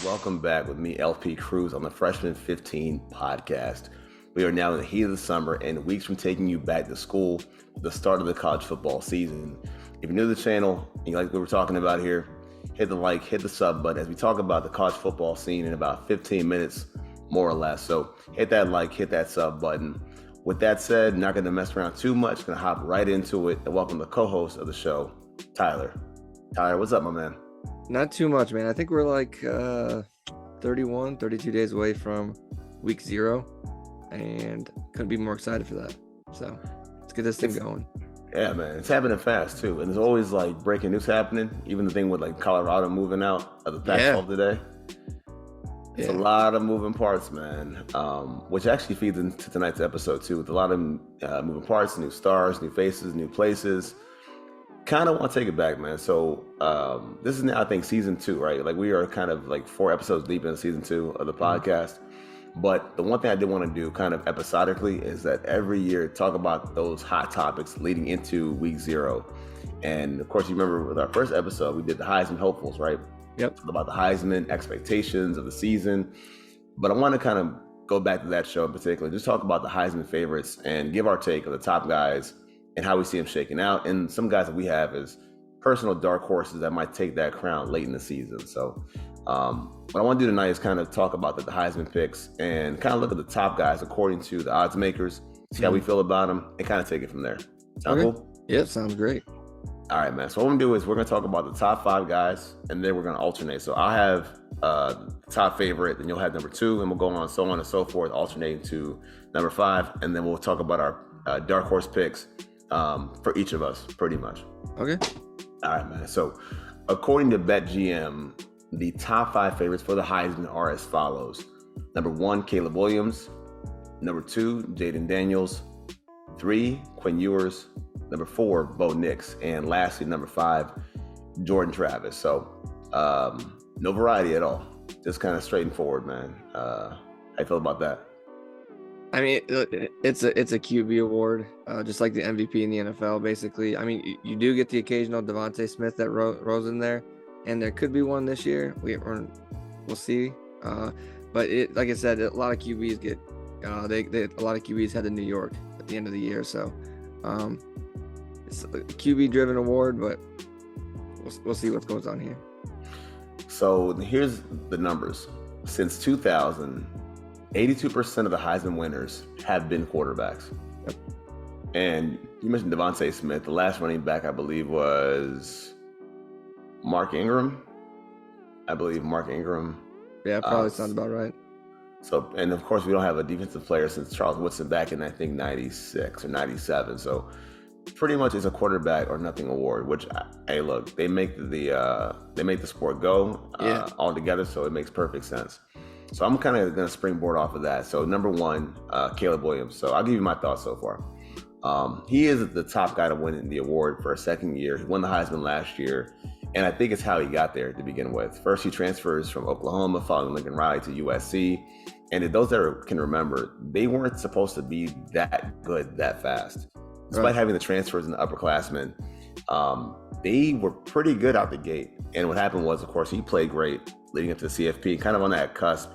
Welcome back with me, LP Cruz, on the Freshman 15 podcast. We are now in the heat of the summer and weeks from taking you back to school with the start of the college football season. If you're new to the channel and you like what we're talking about here, hit the like, hit the sub button as we talk about the college football scene in about 15 minutes, more or less. So hit that like, hit that sub button. With that said, not going to mess around too much, going to hop right into it and welcome the co-host of the show, Tyler. Tyler, what's up, my man? Not too much, man. I think we're like 31, 32 days away from week 0, and couldn't be more excited for that. So let's get this thing going. Yeah, man. It's happening fast, too. And there's always, like, breaking news happening. Even the thing with, like, Colorado moving out of the Pac-12 today. It's a lot of moving parts, man, which actually feeds into tonight's episode, too, with a lot of moving parts, new stars, new faces, new places. Kind of want to take it back, man. So this is now, I think, season 2, right? Like, we are kind of like 4 episodes deep in season 2 of the podcast. But the one thing I did want to do kind of episodically is that every year talk about those hot topics leading into week 0. And of course, you remember with our first episode, we did the Heisman hopefuls, right? Yep. About the Heisman expectations of the season. But I want to kind of go back to that show in particular, just talk about the Heisman favorites and give our take of the top guys and how we see them shaking out. And some guys that we have as personal dark horses that might take that crown late in the season. So what I want to do tonight is kind of talk about the Heisman picks and kind of look at the top guys according to the odds makers, see how we feel about them, and kind of take it from there. Sound cool? Yeah, sounds great. All right, man. So what I'm going to do is we're going to talk about the top 5 guys, and then we're going to alternate. So I'll have top favorite, then you'll have number 2, and we'll go on and so forth, alternating to number 5, and then we'll talk about our dark horse picks for each of us, pretty much. Okay. All right, man. So according to BetGM, the top 5 favorites for the Heisman are as follows. Number 1, Caleb Williams. Number 2, Jaden Daniels. 3, Quinn Ewers. Number 4, Bo Nix. And lastly, number 5, Jordan Travis. So no variety at all. Just kind of straight and forward, man. How you feel about that? I mean, it's a QB award, just like the MVP in the NFL, basically. I mean, you do get the occasional Devontae Smith that rose in there, and there could be one this year. We'll see. But like I said, a lot of QBs get a lot of QBs head to New York at the end of the year, so it's a QB-driven award, but we'll see what goes on here. So here's the numbers. Since 2000. 82% of the Heisman winners have been quarterbacks. Yep. And you mentioned Devontae Smith. The last running back, I believe, was Mark Ingram. Yeah, probably sounds about right. So, and of course, we don't have a defensive player since Charles Woodson back in, I think, 96 or 97. So pretty much it's a quarterback or nothing award, which, hey, look, they make the sport go all together, so it makes perfect sense. So I'm kind of going to springboard off of that. So number 1, Caleb Williams. So I'll give you my thoughts so far. He is the top guy to win the award for a second year. He won the Heisman last year. And I think it's how he got there to begin with. First, he transfers from Oklahoma, following Lincoln Riley to USC. And those that can remember, they weren't supposed to be that good that fast. Despite having the transfers in the upperclassmen, they were pretty good out the gate. And what happened was, of course, he played great leading up to the CFP, kind of on that cusp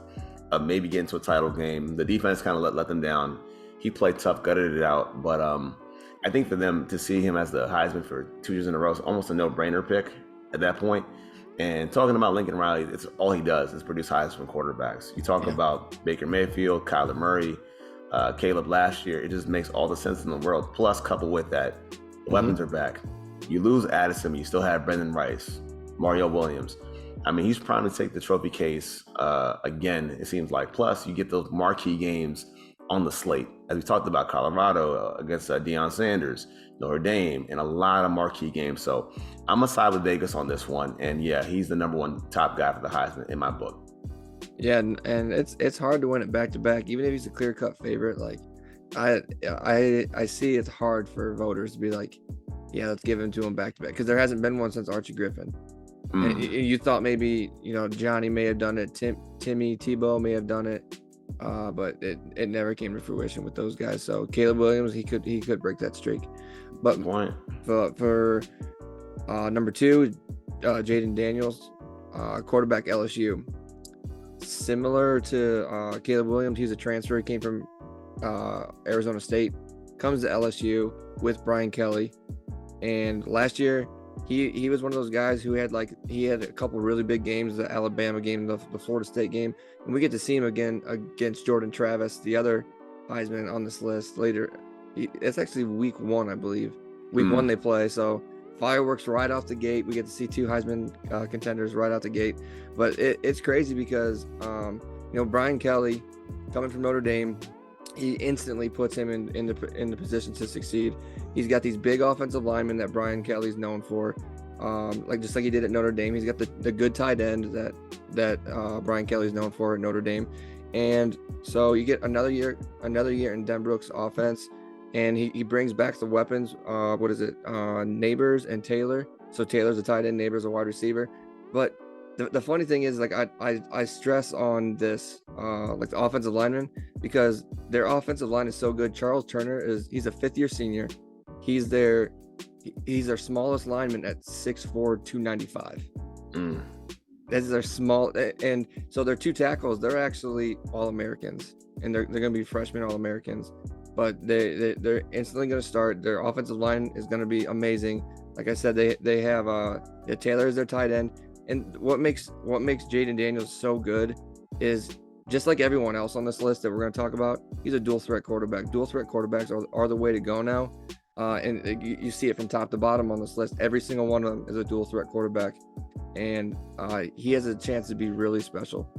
of maybe getting to a title game. The defense kind of let them down. He played tough, gutted it out. But I think for them to see him as the Heisman for 2 years in a row is almost a no-brainer pick at that point. And talking about Lincoln Riley, it's all he does is produce Heisman quarterbacks. You talk about Baker Mayfield, Kyler Murray, Caleb last year. It just makes all the sense in the world. Plus, coupled with that, weapons are back. You lose Addison, but you still have Brendan Rice, Mario Williams. I mean, he's primed to take the trophy case again, it seems like. Plus, you get those marquee games on the slate. As we talked about, Colorado against Deion Sanders, Notre Dame, and a lot of marquee games. So I'm going to side with Vegas on this one. And yeah, he's the number 1 top guy for the Heisman in my book. Yeah, and it's hard to win it back-to-back, even if he's a clear-cut favorite. Like, I see it's hard for voters to be like, yeah, let's give him to him back-to-back, because there hasn't been one since Archie Griffin. And you thought maybe, Johnny may have done it, Timmy Tebow may have done it, but it never came to fruition with those guys. So Caleb Williams, he could break that streak. But for number 2, Jaden Daniels, quarterback LSU. similar to Caleb Williams. He's a transfer. He came from Arizona State, comes to LSU with Brian Kelly, and last year he was one of those guys who had a couple really big games, the Alabama game, the Florida State game, and we get to see him again against Jordan Travis, the other Heisman on this list later. It's actually week 1, I believe. Week 1 they play, so fireworks right off the gate. We get to see 2 Heisman contenders right out the gate. But it's crazy because Brian Kelly, coming from Notre Dame, he instantly puts him in the position to succeed. He's got these big offensive linemen that Brian Kelly's known for, just like he did at Notre Dame. He's got the good tight end that Brian Kelly's known for at Notre Dame, and so you get another year in Denbrook's offense, and he brings back the weapons. Neighbors and Taylor. So Taylor's a tight end, Neighbors a wide receiver. But the funny thing is, I stress on this, the offensive lineman, because their offensive line is so good. Charles Turner he's a 5th-year senior. He's their smallest lineman at 6'4", 295. This is their small, and so their 2 tackles, they're actually All-Americans, and they're going to be freshman All-Americans. But they're instantly going to start. Their offensive line is going to be amazing. Like I said, they have Taylor as their tight end, and what makes Jaden Daniels so good is, just like everyone else on this list that we're going to talk about, he's a dual threat quarterback. Dual threat quarterbacks are the way to go now, and you see it from top to bottom on this list. Every single one of them is a dual threat quarterback, and he has a chance to be really special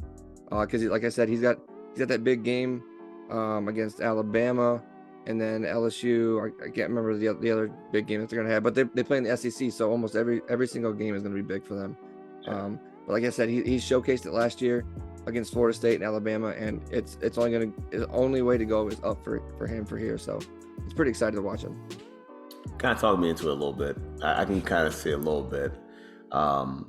because, like I said, he's got that big game against Alabama, and then LSU. I can't remember the other big game that they're going to have, but they play in the SEC, so almost every single game is going to be big for them. But like I said, he showcased it last year against Florida State and Alabama, and the only way to go is up for him for here. So it's pretty excited to watch him. Kind of talk me into it a little bit. I can kind of see a little bit.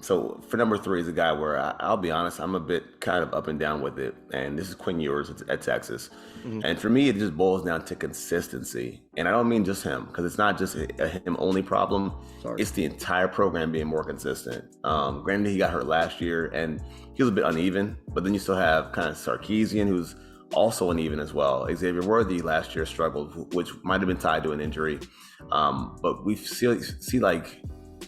So for number 3 is a guy where I'll be honest, I'm a bit kind of up and down with it. And this is Quinn Ewers at Texas. Mm-hmm. And for me, it just boils down to consistency. And I don't mean just him, because it's not just a him only problem. Sorry. It's the entire program being more consistent. Granted, he got hurt last year and he was a bit uneven, but then you still have kind of Sarkisian, who's also uneven as well. Xavier Worthy last year struggled, which might have been tied to an injury. But we see like,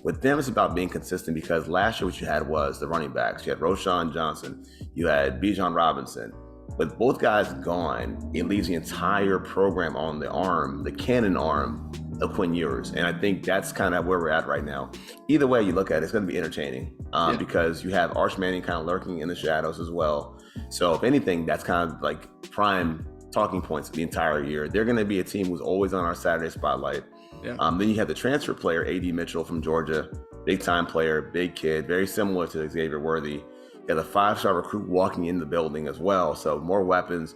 with them, it's about being consistent, because last year what you had was the running backs. You had Roshan Johnson, you had Bijan Robinson. With both guys gone, it leaves the entire program on the cannon arm of Quinn Ewers. And I think that's kind of where we're at right now. Either way you look at it, it's going to be entertaining because you have Arch Manning kind of lurking in the shadows as well. So if anything, that's kind of like prime talking points the entire year. They're going to be a team who's always on our Saturday spotlight. Yeah. Then you have the transfer player, A.D. Mitchell from Georgia, big time player, big kid, very similar to Xavier Worthy. You have a 5-star recruit walking in the building as well, so more weapons.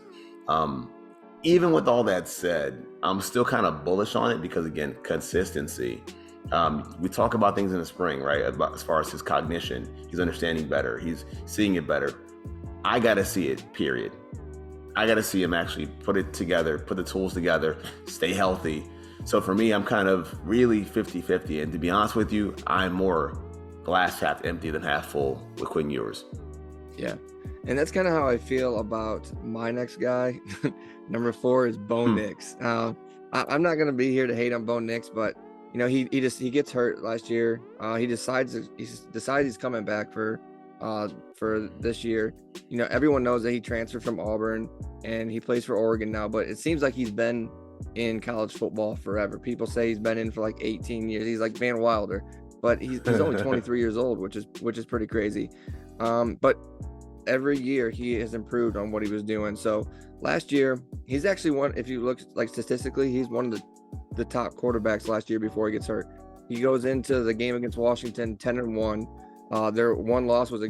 Even with all that said, I'm still kind of bullish on it because, again, consistency. We talk about things in the spring, right? As far as his cognition, he's understanding better, he's seeing it better. I got to see it, period. I got to see him actually put it together, put the tools together, stay healthy. So for me, I'm kind of really 50-50. And to be honest with you, I'm more glass half empty than half full with Quinn Ewers. Yeah. And that's kind of how I feel about my next guy. Number 4 is Bo Nix. I'm not going to be here to hate on Bo Nix, but he gets hurt last year. He decides he's coming back for this year. Everyone knows that he transferred from Auburn and he plays for Oregon now, but it seems like he's been in college football forever. People say he's been in for like 18 years. He's like Van Wilder, but he's only 23 years old, which is pretty crazy. But every year he has improved on what he was doing. So last year, he's actually one, if you look like statistically, he's one of the top quarterbacks last year before he gets hurt. He goes into the game against Washington 10-1. Their one loss was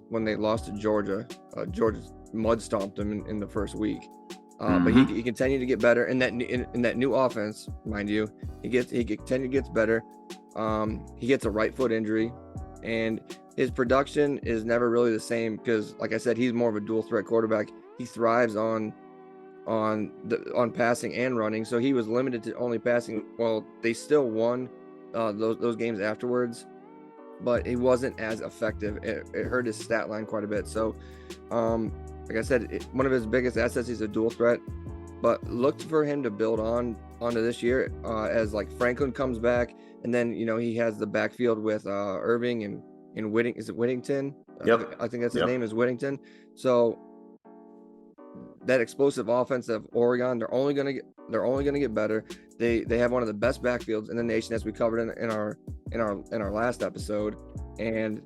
when they lost to Georgia. Georgia mud stomped them in the first week. But he continued to get better in that new offense, mind you. He continued to get better. He gets a right foot injury, and his production is never really the same because, like I said, he's more of a dual threat quarterback. He thrives on passing and running, so he was limited to only passing. Well, they still won those games afterwards, but he wasn't as effective. It hurt his stat line quite a bit. So, like I said, one of his biggest assets is a dual threat, but look for him to build onto this year as like Franklin comes back, and then he has the backfield with Irving and Is it Whittington? Yep. I think that's his name is Whittington. So that explosive offense of Oregon, they're only gonna get better. They have one of the best backfields in the nation, as we covered in our last episode, and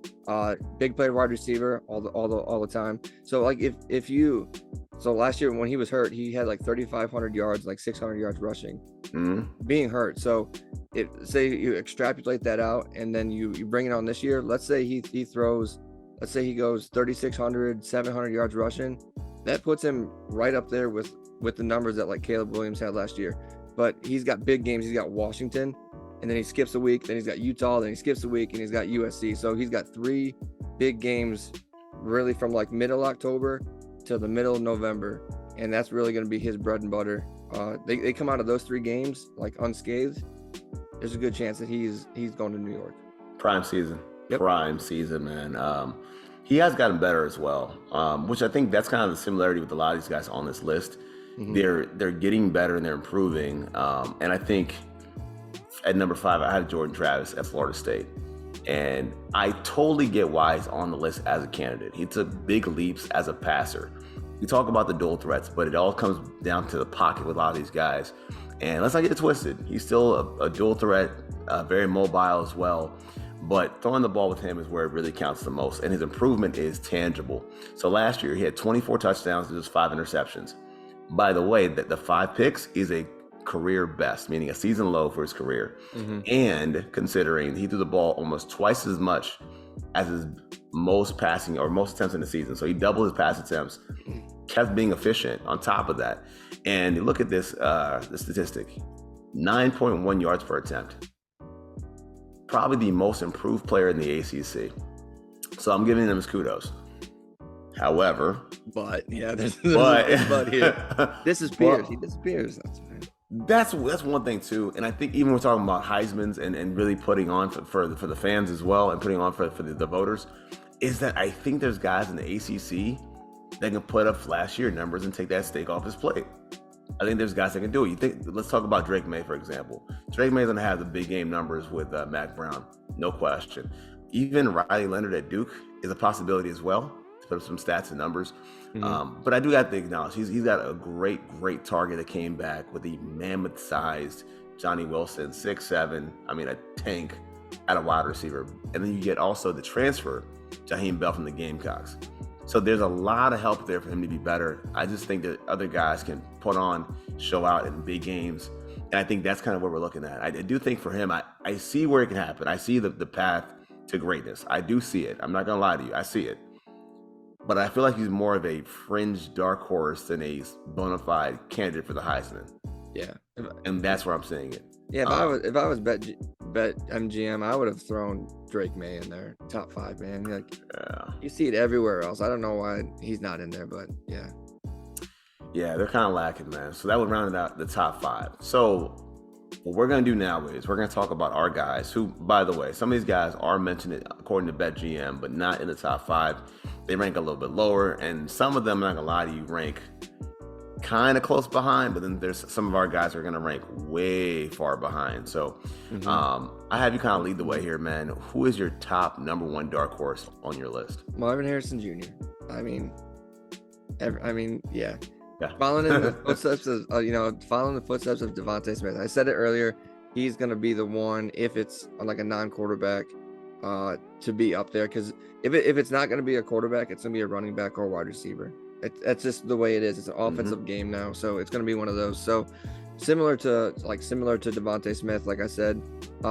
big play wide receiver all the time. So like so last year when he was hurt, he had like 3,500 yards, like 600 yards rushing, being hurt. So say you extrapolate that out, and then you bring it on this year. Let's say he throws, let's say he goes 3,600, 700 yards rushing. That puts him right up there with the numbers that like Caleb Williams had last year. But he's got big games. He's got Washington, and then he skips a week. Then he's got Utah. Then he skips a week, and he's got USC. So he's got 3 big games, really from like middle October to the middle of November, and that's really going to be his bread and butter. They come out of those 3 games like unscathed. There's a good chance that he's going to New York. Prime season. Yep. Prime season, man. He has gotten better as well, which I think that's kind of the similarity with a lot of these guys on this list. Mm-hmm. They're getting better and they're improving. And I think at number 5, I had Jordan Travis at Florida State. And I totally get why he's on the list as a candidate. He took big leaps as a passer. We talk about the dual threats, but it all comes down to the pocket with a lot of these guys. And let's not get it twisted. He's still a dual threat, very mobile as well. But throwing the ball with him is where it really counts the most. And his improvement is tangible. So last year, he had 24 touchdowns and just 5 interceptions. By the way, the 5 picks is a career best, meaning a season low for his career. Mm-hmm. And considering he threw the ball almost twice as much as his most passing or most attempts in the season. So he doubled his pass attempts, kept being efficient on top of that. And you look at this the statistic, 9.1 yards per attempt. Probably the most improved player in the ACC. So I'm giving him his kudos. However, there's a but here. This is Pierce. He disappears. That's one thing too. And I think even we're talking about Heisman's and really putting on for the fans as well, and putting on for the voters, is that I think there's guys in the ACC that can put up flashier numbers and take that steak off his plate. I think there's guys that can do it. Let's talk about Drake May, for example. Drake May's going to have the big game numbers with Mac Brown, no question. Even Riley Leonard at Duke is a possibility as well, to put up some stats and numbers. Mm-hmm. But I do have to acknowledge he's got a great target that came back with the mammoth-sized Johnny Wilson, 6'7", a tank at a wide receiver. And then you get also the transfer, Jaheim Bell from the Gamecocks. So there's a lot of help there for him to be better. I just think that other guys can put on, show out in big games. And I think that's kind of what we're looking at. I do think for him, I see where it can happen. I see the path to greatness. I do see it. I'm not going to lie to you. I see it. But I feel like he's more of a fringe dark horse than a bona fide candidate for the Heisman. Yeah. And that's where I'm seeing it. Yeah, if I was bet MGM, I would have thrown Drake May in there, top 5, man. You see it everywhere else. I don't know why he's not in there, but yeah. Yeah, they're kind of lacking, man. So that would round out the top 5. So what we're going to do now is we're going to talk about our guys who, by the way, some of these guys are mentioned according to BetGM, but not in the top 5. They rank a little bit lower, and some of them, I'm not going to lie to you, rank kind of close behind, but then there's some of our guys are going to rank way far behind. So I have you kind of lead the way here, man. Who is your top number 1 dark horse on your list? Marvin Harrison Jr. Yeah. Following in the footsteps of Devontae Smith. I said it earlier. He's going to be the one, if it's like a non-quarterback, to be up there. Because if it's not going to be a quarterback, it's going to be a running back or wide receiver. That's just the way it is. It's an offensive game now, so it's going to be one of those. So similar to Devontae Smith, like I said.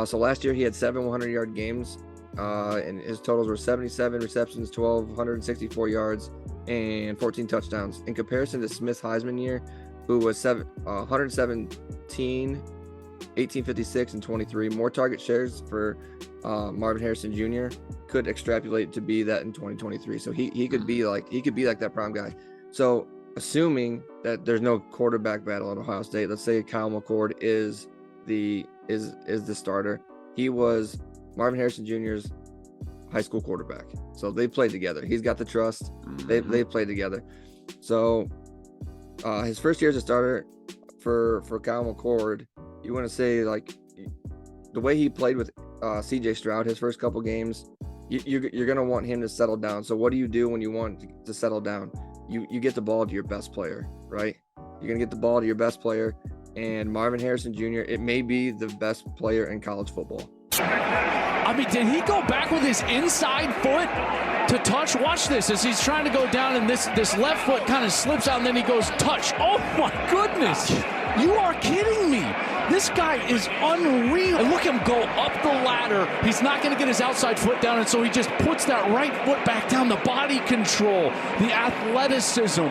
So last year he had 7 100-yard games, and his totals were 77 receptions, 1,264 yards, and 14 touchdowns. In comparison to Smith's Heisman year, who was 117, 1856, and 23. More target shares for Marvin Harrison Jr. could extrapolate to be that in 2023. So he could be like that prime guy. So assuming that there's no quarterback battle at Ohio State, let's say Kyle McCord is the starter. He was Marvin Harrison Jr.'s high school quarterback. So they played together. He's got the trust. Mm-hmm. They played together. So his first year as a starter for Kyle McCord, you want to say like the way he played with CJ Stroud his first couple games, you're gonna want him to settle down. So what do you do when you want to settle down? You get the ball to your best player, right? You're gonna get the ball to your best player, and Marvin Harrison Jr. It may be the best player in college football. I mean, did he go back with his inside foot to touch? Watch this as he's trying to go down, and this left foot kind of slips out, and then he goes touch. Oh my goodness! You are kidding me. This guy is unreal. And look him go up the ladder. He's not going to get his outside foot down, and so he just puts that right foot back down. The body control, the athleticism.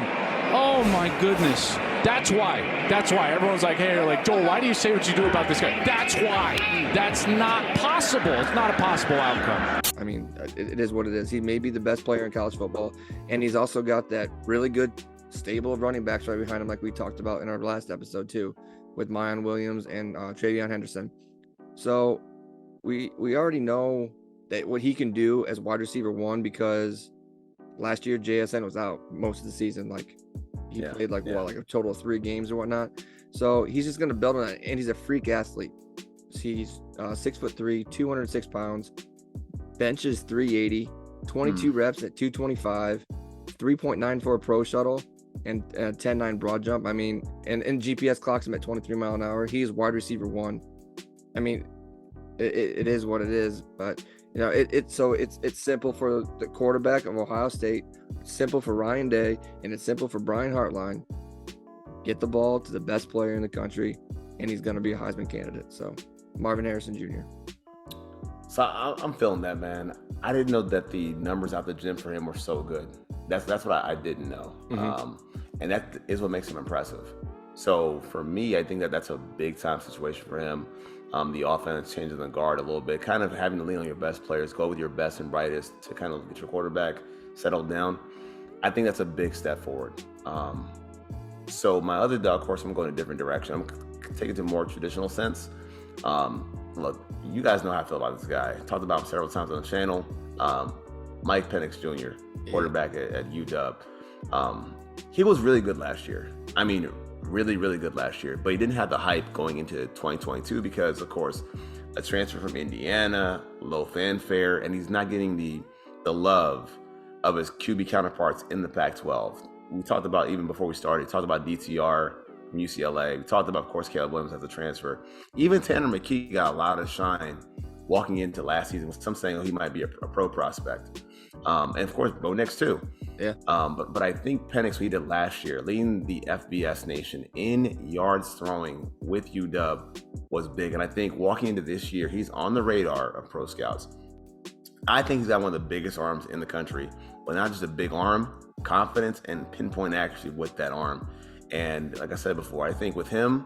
Oh my goodness. That's why. Everyone's like, hey, like, Joel, why do you say what you do about this guy? That's why. That's not possible. It's not a possible outcome. I mean, it is what it is. He may be the best player in college football, and he's also got that really good stable of running backs right behind him, like we talked about in our last episode too, with Mayan Williams and Travion Henderson. So we already know that what he can do as wide receiver one, because last year JSN was out most of the season. Like he played like a total of 3 games or whatnot. So he's just going to build on that, and he's a freak athlete. He's 6'3", 206 pounds, benches 380, 22 reps at 225, 3.94 pro shuttle, and 10.9 broad jump. I mean, and GPS clocks him at 23 mile an hour. He's wide receiver one. I mean, it is what it is, but you know, it's simple for the quarterback of Ohio State. It's simple for Ryan Day, and it's simple for Brian Hartline. Get the ball to the best player in the country, and he's going to be a Heisman candidate. So Marvin Harrison Jr. So I'm feeling that, man. I didn't know that the numbers out the gym for him were so good. That's what I didn't know. And that is what makes him impressive. So for me, I think that's a big time situation for him. The offense changing the guard a little bit, kind of having to lean on your best players, go with your best and brightest to kind of get your quarterback settled down. I think that's a big step forward. So my other dark horse, I'm going a different direction. I'm taking it to a more traditional sense. Look, you guys know how I feel about this guy. I talked about him several times on the channel. Mike Penix Jr., quarterback at UW. He was really good last year. I mean, really, really good last year. But he didn't have the hype going into 2022 because, of course, a transfer from Indiana, low fanfare, and he's not getting the love of his QB counterparts in the Pac-12. We talked about, even before we started, talked about DTR from UCLA. We talked about, of course, Caleb Williams as a transfer. Even Tanner McKee got a lot of shine walking into last season, with some saying he might be a pro prospect. And of course, Bo Nix too. Yeah. But I think Penix, what he did last year, leading the FBS nation in yards throwing with UW, was big. And I think walking into this year, he's on the radar of pro scouts. I think he's got one of the biggest arms in the country, but not just a big arm, confidence and pinpoint accuracy with that arm. And like I said before, I think with him,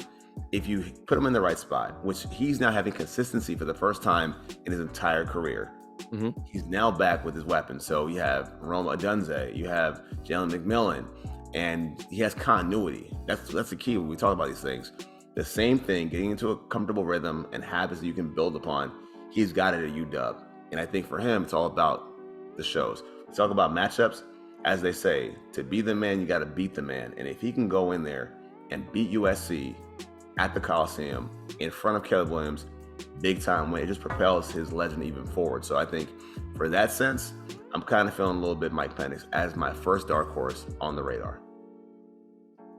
if you put him in the right spot, which he's now having consistency for the first time in his entire career, he's now back with his weapons. So you have Roma Odunze, you have Jalen McMillan, and he has continuity. That's the key when we talk about these things. The same thing, getting into a comfortable rhythm and habits that you can build upon, he's got it at UW. And I think for him, it's all about the shows. We talk about matchups. As they say, to be the man, you got to beat the man. And if he can go in there and beat USC at the Coliseum in front of Caleb Williams, big time win, it just propels his legend even forward. So I think for that sense, I'm kind of feeling a little bit Mike Penix as my first dark horse on the radar.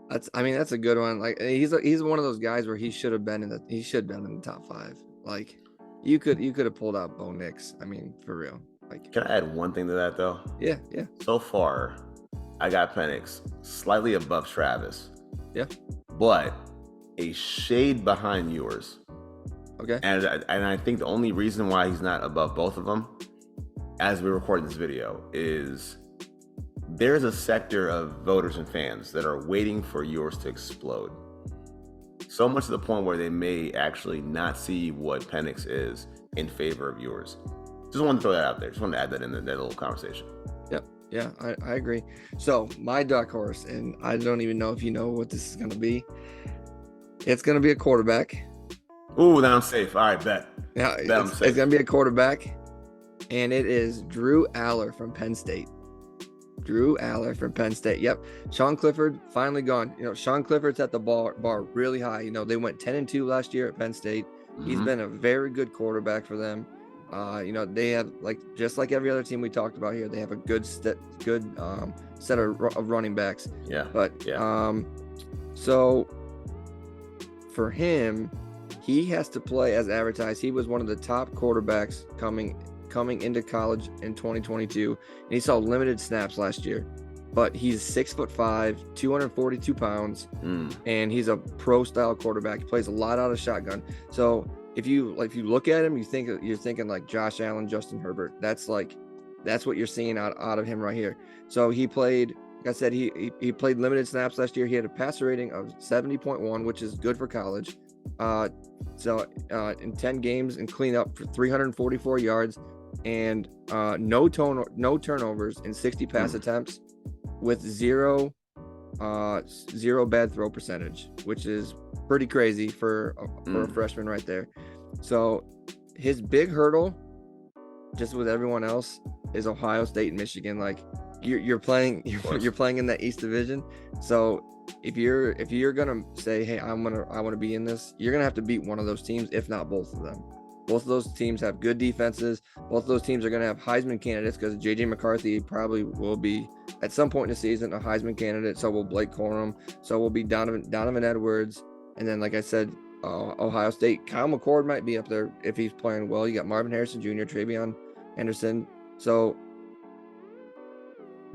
That's a good one. Like he's one of those guys where he should have been in the top 5. Like you could have pulled out Bo Nix. I mean, for real. Like, can I add one thing to that though? Yeah. So far, I got Penix slightly above Travis. Yeah. But a shade behind yours. Okay. And I think the only reason why he's not above both of them, as we record this video, is there's a sector of voters and fans that are waiting for yours to explode. So much to the point where they may actually not see what Penix is in favor of yours. Just wanted to throw that out there. Just wanted to add that in that little conversation. Yep. Yeah, I agree. So my dark horse, and I don't even know if you know what this is going to be. It's going to be a quarterback. Ooh, now I'm safe. All right, bet. Yeah, bet I'm safe. It's going to be a quarterback. and it is Drew Aller from Penn State. Drew Aller from Penn State. Yep. Sean Clifford finally gone. Sean Clifford's at the bar really high. They went 10-2 last year at Penn State. He's been a very good quarterback for them. They have, just like every other team we talked about here, they have a good set of running backs. Yeah. But so for him, he has to play as advertised. He was one of the top quarterbacks coming into college in 2022, and he saw limited snaps last year. But he's 6'5", 242 pounds, and he's a pro-style quarterback. He plays a lot out of shotgun. So if you look at him, you're thinking like Josh Allen, Justin Herbert. That's what you're seeing out of him right here. So he played, like I said, he played limited snaps last year. He had a passer rating of 70.1, which is good for college. So in 10 games and clean up for 344 yards and no turnovers in 60 pass attempts with zero bad throw percentage, which is pretty crazy for a freshman right there. So his big hurdle, just with everyone else, is Ohio State and Michigan. Like you're playing in that East Division. So if you're gonna say, hey, I want to be in this, you're gonna have to beat one of those teams, if not both of them. Both of those teams have good defenses. Both of those teams are going to have Heisman candidates, because J.J. McCarthy probably will be, at some point in the season, a Heisman candidate. So will Blake Corum. So will be Donovan Edwards. And then, like I said, Ohio State, Kyle McCord might be up there if he's playing well. You got Marvin Harrison Jr., Travion Henderson. So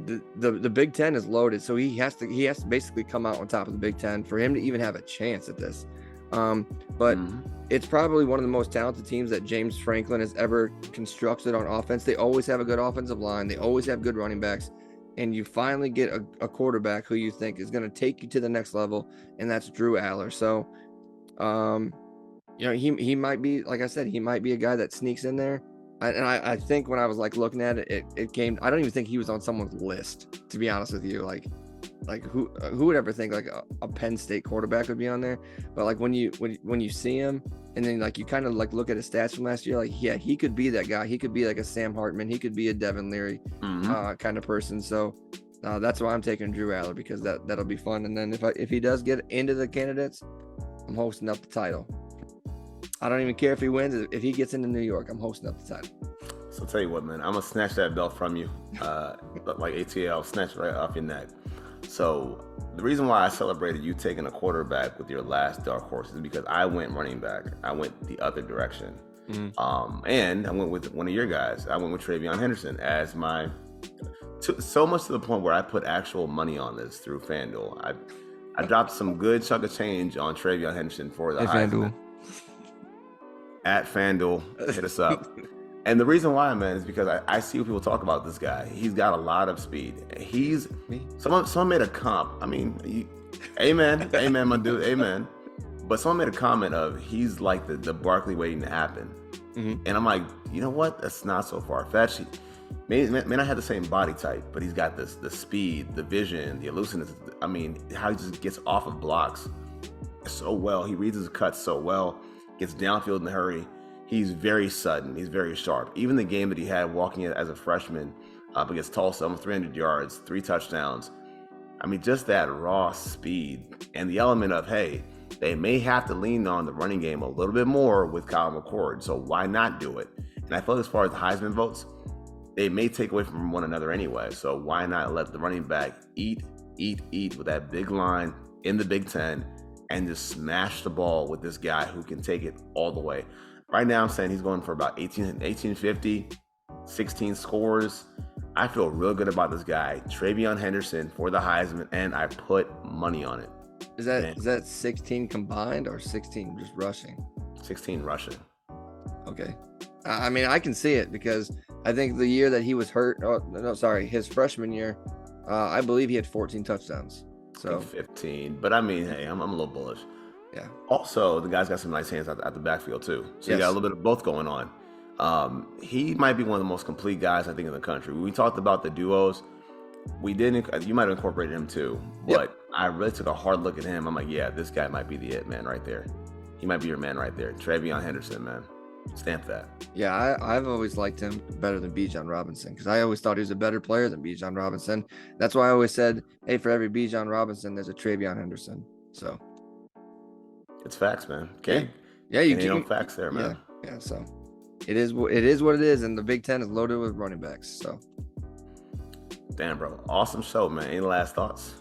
the Big Ten is loaded. So he has to basically come out on top of the Big Ten for him to even have a chance at this. But it's probably one of the most talented teams that James Franklin has ever constructed on offense. They always have a good offensive line. They always have good running backs. And you finally get a quarterback who you think is going to take you to the next level, and that's Drew Aller. So, he might be, like I said, he might be a guy that sneaks in there. I think when I was looking at it, it came. I don't even think he was on someone's list, to be honest with you. Like who would ever think a Penn State quarterback would be on there? But when you see him, and then you kind of look at his stats from last year, he could be that guy. He could be like a Sam Hartman. He could be a Devin Leary kind of person. So that's why I'm taking Drew Aller, because that'll be fun. And then if he does get into the candidates, I'm hosting up the title. I don't even care if he wins. If he gets into New York, I'm hosting up the title. So I'll tell you what, man, I'm gonna snatch that belt from you, like ATL, snatch it right off your neck. So the reason why I celebrated you taking a quarterback with your last dark horse is because I went running back. I went the other direction. And I went with one of your guys. I went with Travion Henderson as my, so much to the point where I put actual money on this through FanDuel. I dropped some good chunk of change on Travion Henderson for the Heisman. At FanDuel, hit us up. And the reason why, man, is because I see what people talk about this guy. He's got a lot of speed. Someone made a comp. I mean, amen, my dude, amen. But someone made a comment of he's like the Barkley waiting to happen. And I'm like, you know what? That's not so far-fetched. He may not have the same body type, but he's got the speed, the vision, the elusiveness. I mean, how he just gets off of blocks so well. He reads his cuts so well, gets downfield in a hurry. He's very sudden. He's very sharp. Even the game that he had walking as a freshman up against Tulsa, almost 300 yards, 3 touchdowns. I mean, just that raw speed and the element of, hey, they may have to lean on the running game a little bit more with Kyle McCord, so why not do it? And I feel as far as the Heisman votes, they may take away from one another anyway, so why not let the running back eat with that big line in the Big Ten and just smash the ball with this guy who can take it all the way. Right now, I'm saying he's going for about 1850, 16 scores. I feel real good about this guy, Travion Henderson, for the Heisman, and I put money on it. Is that 16 combined or 16 just rushing? 16 rushing. Okay. I mean, I can see it because I think the year that he was hurt, his freshman year, I believe he had 14 touchdowns. So 15. But I mean, hey, I'm a little bullish. Yeah. Also, the guy's got some nice hands at the backfield too. So you got a little bit of both going on. He might be one of the most complete guys I think in the country. When we talked about the duos, you might have incorporated him too, but I really took a hard look at him. I'm like, yeah, this guy might be the it man right there. He might be your man right there. Travion Henderson, man. Stamp that. Yeah, I've always liked him better than Bijan Robinson because I always thought he was a better player than Bijan Robinson. That's why I always said, hey, for every Bijan Robinson, there's a Travion Henderson. So It's facts, man. Okay. yeah, you know can facts there, man. Yeah. So it is what it is, and the Big Ten is loaded with running backs. So Damn, bro. Awesome show, man. Any last thoughts?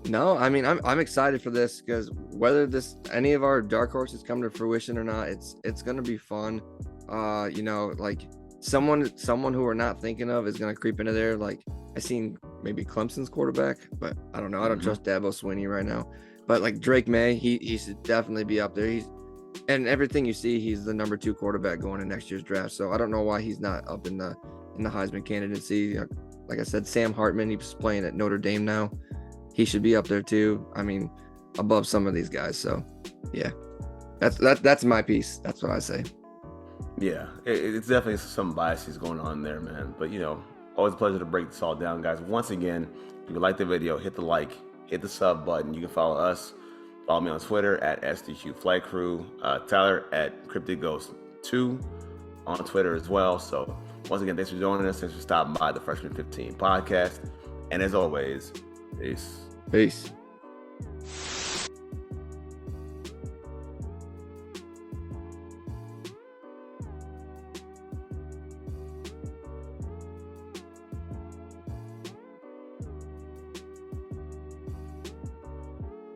no, I mean I'm excited for this because whether any of our dark horses come to fruition or not, it's gonna be fun. Like someone who we're not thinking of is gonna creep into there. Like I seen maybe Clemson's quarterback, but I don't know. I don't trust Dabo Swinney right now. But like Drake May, he should definitely be up there. And everything you see, he's the number 2 quarterback going in next year's draft. So I don't know why he's not up in the Heisman candidacy. Like I said, Sam Hartman, he's playing at Notre Dame now. He should be up there too. I mean, above some of these guys. So yeah, that's my piece. That's what I say. Yeah, it's definitely some biases going on there, man. But always a pleasure to break this all down, guys. Once again, if you like the video, hit the like, hit the sub button. You can follow us. Follow me on Twitter at S2E5 Flight Crew. Tyler at CrypticGhost2 on Twitter as well. So once again, thanks for joining us. Thanks for stopping by the Freshman 15 podcast. And as always, peace. Peace.